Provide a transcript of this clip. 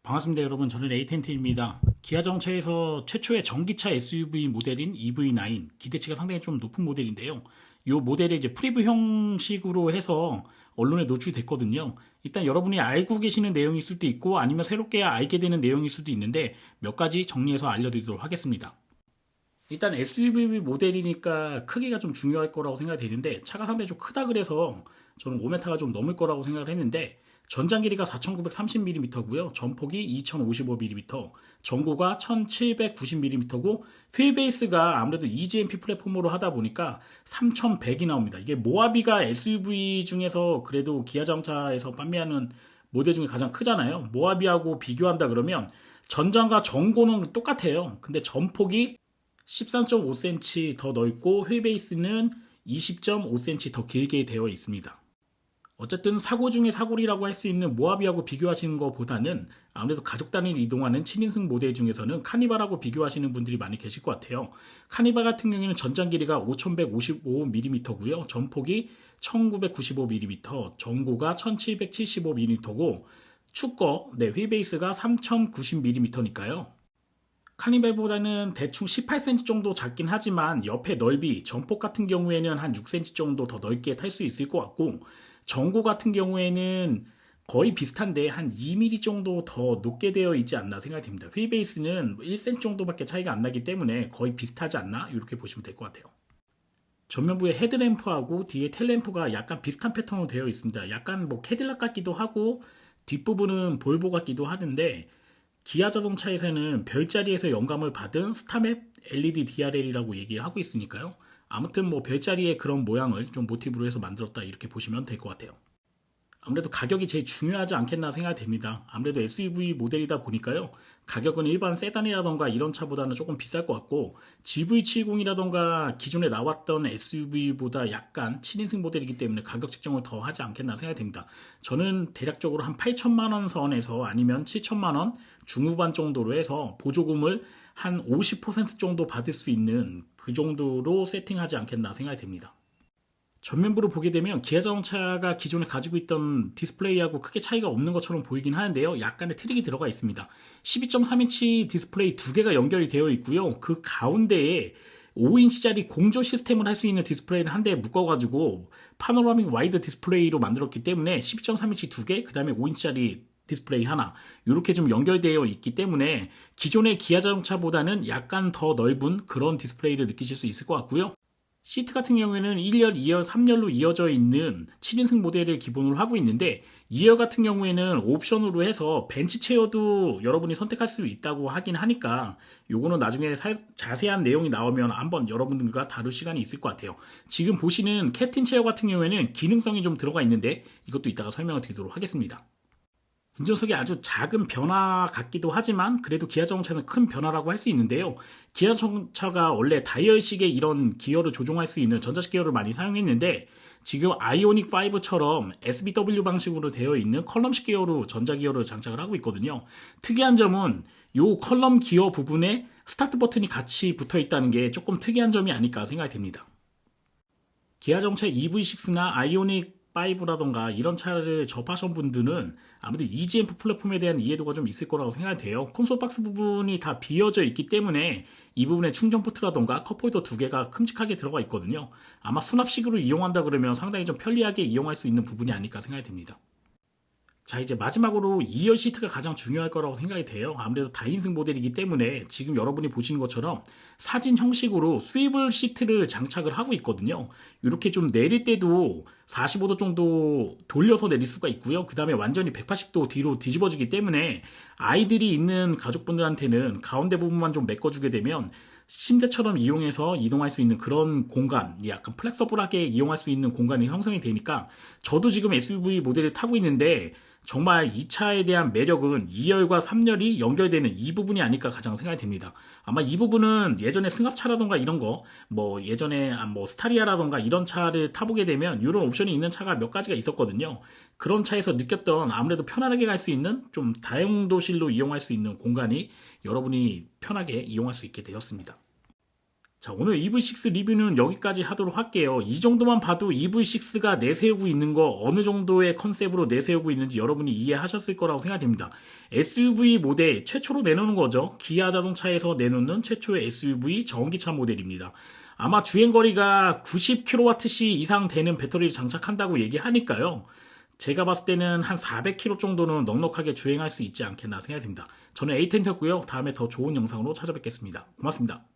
반갑습니다 여러분. 저는 에이텐트입니다. 기아 자동차에서 최초의 전기차 SUV 모델인 EV9 기대치가 상당히 좀 높은 모델인데요. 이 모델이 이제 프리뷰 형식으로 해서 언론에 노출됐거든요. 일단 여러분이 알고 계시는 내용일 수도 있고 아니면 새롭게 알게 되는 내용일 수도 있는데 몇 가지 정리해서 알려드리도록 하겠습니다. 일단 SUV 모델이니까 크기가 좀 중요할 거라고 생각이 되는데 차가 상당히 좀 크다 그래서 저는 5m가 좀 넘을 거라고 생각을 했는데 전장 길이가 4930mm고요. 전폭이 2055mm, 전고가 1790mm고 휠베이스가 아무래도 EGMP 플랫폼으로 하다 보니까 3100이 나옵니다. 이게 모하비가 SUV 중에서 그래도 기아 자동차에서 판매하는 모델 중에 가장 크잖아요. 모하비하고 비교한다 그러면 전장과 전고는 똑같아요. 근데 전폭이 13.5cm 더 넓고 휠베이스는 20.5cm 더 길게 되어 있습니다. 어쨌든 사고 중에 사고리라고 할 수 있는 모하비하고 비교하시는 것보다는 아무래도 가족 단위로 이동하는 7인승 모델 중에서는 카니발하고 비교하시는 분들이 많이 계실 것 같아요. 카니발 같은 경우에는 전장 길이가 5155mm고요. 전폭이 1995mm, 전고가 1775mm고 축거, 휠베이스가 3090mm니까요. 카니발보다는 대충 18cm 정도 작긴 하지만 옆에 넓이, 전폭 같은 경우에는 한 6cm 정도 더 넓게 탈 수 있을 것 같고 전고 같은 경우에는 거의 비슷한데 한 2mm 정도 더 높게 되어 있지 않나 생각이 됩니다. 휠베이스는 1cm 정도밖에 차이가 안 나기 때문에 거의 비슷하지 않나 이렇게 보시면 될 것 같아요. 전면부의 헤드램프하고 뒤에 텔램프가 약간 비슷한 패턴으로 되어 있습니다. 약간 뭐 캐딜락 같기도 하고 뒷부분은 볼보 같기도 하는데 기아 자동차에서는 별자리에서 영감을 받은 스타맵 LED DRL이라고 얘기를 하고 있으니까요. 아무튼 뭐 별자리의 그런 모양을 좀 모티브로 해서 만들었다 이렇게 보시면 될 것 같아요. 아무래도 가격이 제일 중요하지 않겠나 생각이 됩니다. 아무래도 SUV 모델이다 보니까요. 가격은 일반 세단이라던가 이런 차보다는 조금 비쌀 것 같고 GV70이라던가 기존에 나왔던 SUV보다 약간 7인승 모델이기 때문에 가격 책정을 더 하지 않겠나 생각이 됩니다. 저는 대략적으로 한 8천만 원 선에서 아니면 7천만 원 중후반 정도로 해서 보조금을 한 50% 정도 받을 수 있는 그 정도로 세팅하지 않겠나 생각이 됩니다. 전면부로 보게 되면 기아 자동차가 기존에 가지고 있던 디스플레이하고 크게 차이가 없는 것처럼 보이긴 하는데요. 약간의 트릭이 들어가 있습니다. 12.3인치 디스플레이 두 개가 연결이 되어 있고요. 그 가운데에 5인치짜리 공조 시스템을 할 수 있는 디스플레이를 한 대에 묶어가지고 파노라믹 와이드 디스플레이로 만들었기 때문에 12.3인치 두 개, 그 다음에 5인치짜리 디스플레이 하나 이렇게 좀 연결되어 있기 때문에 기존의 기아 자동차보다는 약간 더 넓은 그런 디스플레이를 느끼실 수 있을 것 같고요. 시트 같은 경우에는 1열, 2열, 3열로 이어져 있는 7인승 모델을 기본으로 하고 있는데 2열 같은 경우에는 옵션으로 해서 벤치 체어도 여러분이 선택할 수 있다고 하긴 하니까 요거는 나중에 자세한 내용이 나오면 한번 여러분들과 다룰 시간이 있을 것 같아요. 지금 보시는 캡틴 체어 같은 경우에는 기능성이 좀 들어가 있는데 이것도 이따가 설명을 드리도록 하겠습니다. 운전석이 아주 작은 변화 같기도 하지만 그래도 기아 자동차는 큰 변화라고 할 수 있는데요. 기아 자동차가 원래 다이얼식의 이런 기어를 조종할 수 있는 전자식 기어를 많이 사용했는데 지금 아이오닉 5처럼 SBW 방식으로 되어 있는 컬럼식 기어로 전자기어를 장착을 하고 있거든요. 특이한 점은 이 컬럼 기어 부분에 스타트 버튼이 같이 붙어 있다는 게 조금 특이한 점이 아닐까 생각이 됩니다. 기아 자동차 EV6나 아이오닉 5라던가 이런 차를 접하신 분들은 아무래도 EGMP 플랫폼에 대한 이해도가 좀 있을 거라고 생각이 돼요. 콘솔 박스 부분이 다 비어져 있기 때문에 이 부분에 충전 포트라던가 컵홀더 두 개가 큼직하게 들어가 있거든요. 아마 수납식으로 이용한다 그러면 상당히 좀 편리하게 이용할 수 있는 부분이 아닐까 생각이 됩니다. 자, 이제 마지막으로 2열 시트가 가장 중요할 거라고 생각이 돼요. 아무래도 다인승 모델이기 때문에 지금 여러분이 보시는 것처럼 사진 형식으로 스위블 시트를 장착을 하고 있거든요. 이렇게 좀 내릴 때도 45도 정도 돌려서 내릴 수가 있고요. 그 다음에 완전히 180도 뒤로 뒤집어지기 때문에 아이들이 있는 가족분들한테는 가운데 부분만 좀 메꿔주게 되면 침대처럼 이용해서 이동할 수 있는 그런 공간, 약간 플렉서블하게 이용할 수 있는 공간이 형성이 되니까 저도 지금 SUV 모델을 타고 있는데 정말 이 차에 대한 매력은 2열과 3열이 연결되는 이 부분이 아닐까 가장 생각이 됩니다. 아마 이 부분은 예전에 승합차라던가 이런 거, 뭐 예전에 뭐 스타리아라던가 이런 차를 타보게 되면 이런 옵션이 있는 차가 몇 가지가 있었거든요. 그런 차에서 느꼈던 아무래도 편안하게 갈 수 있는 좀 다용도실로 이용할 수 있는 공간이 여러분이 편하게 이용할 수 있게 되었습니다. 자, 오늘 EV6 리뷰는 여기까지 하도록 할게요. 이 정도만 봐도 EV6가 내세우고 있는 거 어느 정도의 컨셉으로 내세우고 있는지 여러분이 이해하셨을 거라고 생각됩니다. SUV 모델 최초로 내놓는 거죠. 기아 자동차에서 내놓는 최초의 SUV 전기차 모델입니다. 아마 주행거리가 90kWh 이상 되는 배터리를 장착한다고 얘기하니까요. 제가 봤을 때는 한 400km 정도는 넉넉하게 주행할 수 있지 않겠나 생각됩니다. 저는 에이텐트였고요. 다음에 더 좋은 영상으로 찾아뵙겠습니다. 고맙습니다.